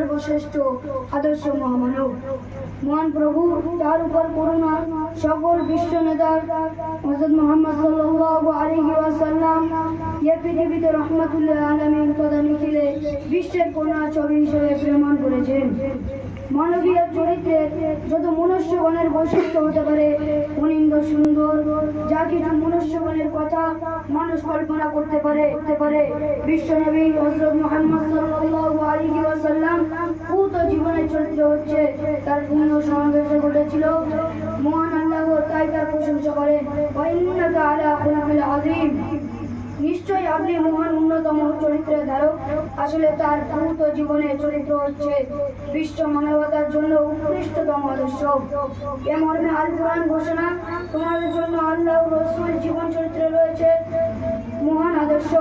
সর্বশ্রেষ্ঠ আদর্শ মহামানব। মহান প্রভু তার উপর করুণা সকল বিশ্ব নেতা হযরত মুহাম্মদ সাল্লাল্লাহু আলাইহি ওয়াসাল্লাম এই পৃথিবীতে রহমাতুল্লিল আলামিন তথা নিখিলে বিশ্বের কন্যা ছবি হিসেবে প্রেরণ করেছেন। মানবীয় চরিত্রের যত মনুষ্যগণের বৈশিষ্ট্য হতে পারে অনিন্দ সুন্দর, যা কিছু মনুষ্যগণের কথা মানুষ কল্পনা করতে পারে বিশ্বনবী হযরত মুহাম্মদ সাল্লাল্লাহু আলাইহি ওয়াসাল্লাম পুরো জীবনের চরিত্র হচ্ছে তার পূর্ণ সমাবেশ ঘটেছিল। মহান আল্লাহ তাই তার প্রশংসা করেন, ওয়া ইন্নাকা আলা খুলুকিল আযীম, নিশ্চয়ই আপনি মহান উন্নতম চরিত্রের ধারক। আসলে তার ভূত জীবনের চরিত্র হচ্ছে বিশ্ব মানবতার জন্য উৎকৃষ্টতম আদর্শ। এ মর্মে আল কোরআন ঘোষণা, তোমাদের জন্য আল্লাহ রাসূল জীবন চরিত্রে রয়েছে মহান আদর্শ।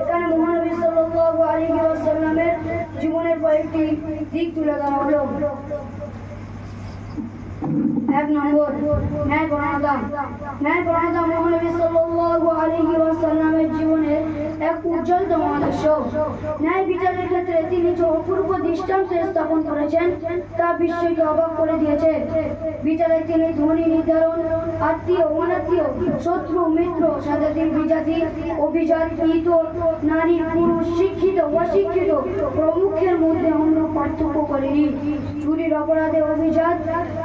এখানে মহানবী সাল্লাল্লাহু আলাইহি ওয়াসাল্লামের জীবনের কয়েকটি দিক তুলে ধরা হলো। 1 নম্বর, ন্যায়পরায়ণতা। ন্যায়পরায়ণতা মহানবী সাল্লাল্লাহু আলাইহি ওয়াসাল্লামের জীবনের এক উজ্জ্বলতম আদর্শ। ন্যায় বিচারের ক্ষেত্রে তিনি যে অপূর্ব দৃষ্টান্ত স্থাপন করেছেন তা বিশ্বকে অবাক করে দিয়েছে। বিচারে তিনি ধনী নির্ধারণ, আত্মীয় অনাত্মীয়, শত্রু মিত্র, স্বজাতি বিজাতি, অভিজাত ইতর, নারী পুরুষ, শিক্ষিত অশিক্ষিত প্রমুখের মধ্যে অন্য পার্থক্য করেনি। চুরির অপরাধে অভিজাত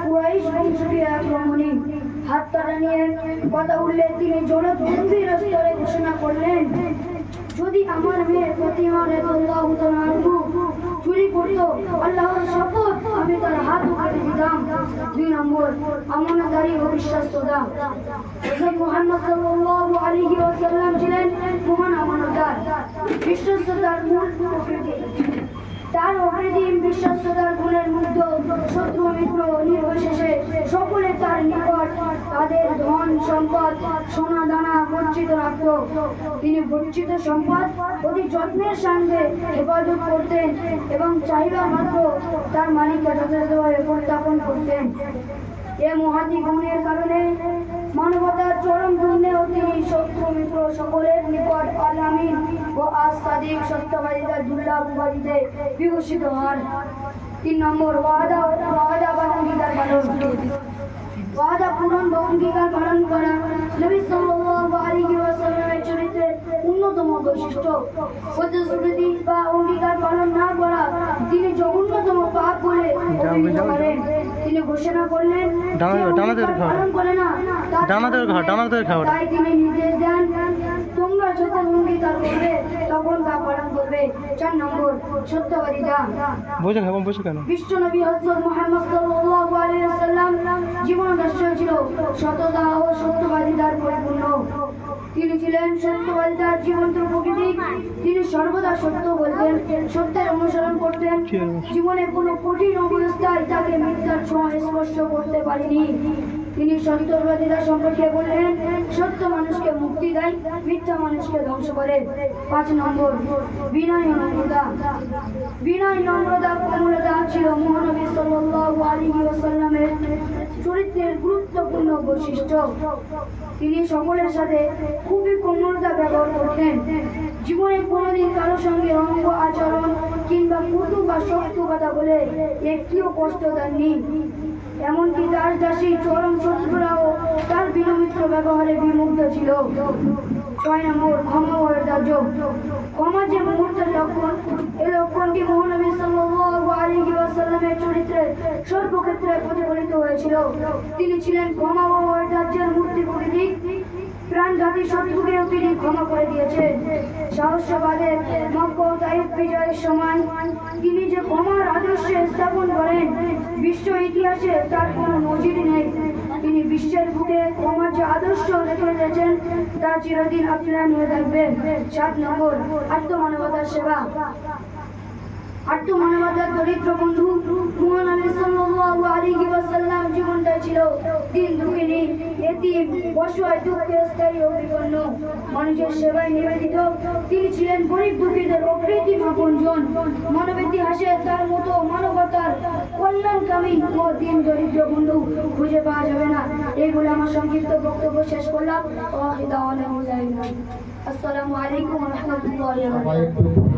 কুরাইশ বংশীয় আক্রমণী হাত কাটা নিয়ে কথা উঠলে তিনি জনগম্ভীর স্তরে ঘোষণা করলেন, যদি আমার মেয়ে ফাতিমা রাদিয়াল্লাহু তাআলা আনহা চুরি করত, আল্লাহর শপথ আমি তার হাত কেটে দিতাম। 2 নম্বর, আমানতদারি ও বিশ্বাসযোগ্যতা। হযরত মুহাম্মদ সাল্লাল্লাহু আলাইহি ওয়াসাল্লাম ছিলেন মহান আমানতদার। বিশ্বাসযোগ্যতার মূল প্রকৃতি তার অপ্রতিম বিশ্বাসযোগ্যতার গুণের মধ্যে শত্রু মিত্র নির্বিশেষে সকলে তার নিকট তাদের ধন সম্পদ সোনা দানা গচ্ছিত রাখত। তিনি গচ্ছিত সম্পদ অতি যত্নের সঙ্গে হেফাজত করতেন এবং চাহিদা মাত্র তার মালিককে যথাযথভাবে প্রত্যাপন করতেন। এ মহাতি গুণের কারণে মানবতার চরম গুণেও তিনি শত্রু মিত্র সকলের নিকট আল আমিন ও আস-সাদিক সত্যবাদিতার দুর্লভ উপাধিতে বিভূষিত হন। 3 নম্বর, ওয়াদা বা অঙ্গীকার পালন। ওয়াদা পূরণ বা অঙ্গীকার পালন করা নবী সাল্লাল্লাহু আলাইহি ওয়াসাল্লামের চরিত্রের অন্যতম বৈশিষ্ট্য। প্রতিশ্রুতি বা অঙ্গীকার পালন না করা তিনি জঘন্যতম পাপ বলে অভিহিত করেন। তিনি ঘোষণা করলেন, পালন করে না তাই তিনি নির্দেশ দেন, তোমরা যখন অঙ্গীকার করবে তখন তা পালন করবে। 4 নম্বর, সত্যবাদিতা। বিশ্বনবী হযরত মুহাম্মদ সাল্লাল্লাহু আলাইহি ওয়াসাল্লাম জীবন আদর্শ ছিল সততা ও সত্যবাদিতার পরিপূর্ণ। তিনি ছিলেন সত্যবাদিতার জীবন্ত প্রকৃতি। তিনি সর্বদা সত্য বলতেন, সত্যের অনুসরণ করতেন। জীবনে কোনো কঠিন অবস্থায় তাকে মিথ্যার ছোঁয়া স্পর্শ করতে পারেনি। তিনি সত্যবাদিতা সম্পর্কে বললেন, সত্য মানুষকে মুক্তি দেয়, মিথ্যা মানুষকে ধ্বংস করে। 5 নম্বর, বিনয় ও নম্রতা। বিনয়, নম্রতা, কোমলতা ছিল মহানবী সাল্লাল্লাহু আলাইহি ওয়াসাল্লামের চরিত্রের গুরুত্বপূর্ণ বৈশিষ্ট্য। তিনি সকলের সাথে খুবই কোমলতা ব্যবহার করতেন। জীবনে কোনোদিন কারোর সঙ্গে রঙ্গ আচরণ কিংবা কটু বা শক্ত কথা বলে একটিও কষ্ট দেননি। এমনকি তার দাসী চরম শত্রুরাও তার বিনমিত্র ব্যবহারে বিমুগ্ধ ছিল। 6 নম্বর, ক্ষমা ও ধৈর্য। ক্ষমা যে মুহূর্তের লক্ষণ, এই লক্ষণটি মহানবী সাল্লাল্লাহু আলাইহি ওয়াসাল্লামের চরিত্রের সর্বক্ষেত্রে প্রতিফলিত হয়েছিল। তিনি ছিলেন ক্ষমা ও ধৈর্যের মূর্তি প্রকৃতি। প্রাণঘাতী শত্রুকেও তিনি ক্ষমা করে দিয়েছেন। সহস্রবাদের মক্কা ও তাইফ বিজয়ের সময় তিনি যে ক্ষমার আদর্শ স্থাপন করেন, বিশ্ব ইতিহাসে তার কোনো নজির নেই। তিনি বিশ্বের বুকে ক্ষমার যে আদর্শ রেখে গেছেন তা চিরদিন আপনারা নিয়ে থাকবেন। 7 নম্বর, আত্মমানবতার সেবা। আত্মমানবতার দরিদ্র বন্ধু মহানবী সাল্লাল্লাহু আলাইহি ওয়াসাল্লাম জীবনটাই ছিল দিন দুঃখিনী, এতিম, অসহায়, দুঃখে স্থায়ী ও বিপন্ন মানুষের সেবায় নিবেদিত। তিনি ছিলেন গরিব দুঃখীদের অকৃত্রিম আপনজন। মানব ইতিহাসে তার মতো মানবতার কল্যাণকামী ও দিন দরিদ্র বন্ধু খুঁজে পাওয়া যাবে না। এইগুলো আমার সংক্ষিপ্ত বক্তব্য শেষ করলাম। আসসালামু আলাইকুম ওয়া রাহমাতুল্লাহি ওয়া বারাকাতুহু।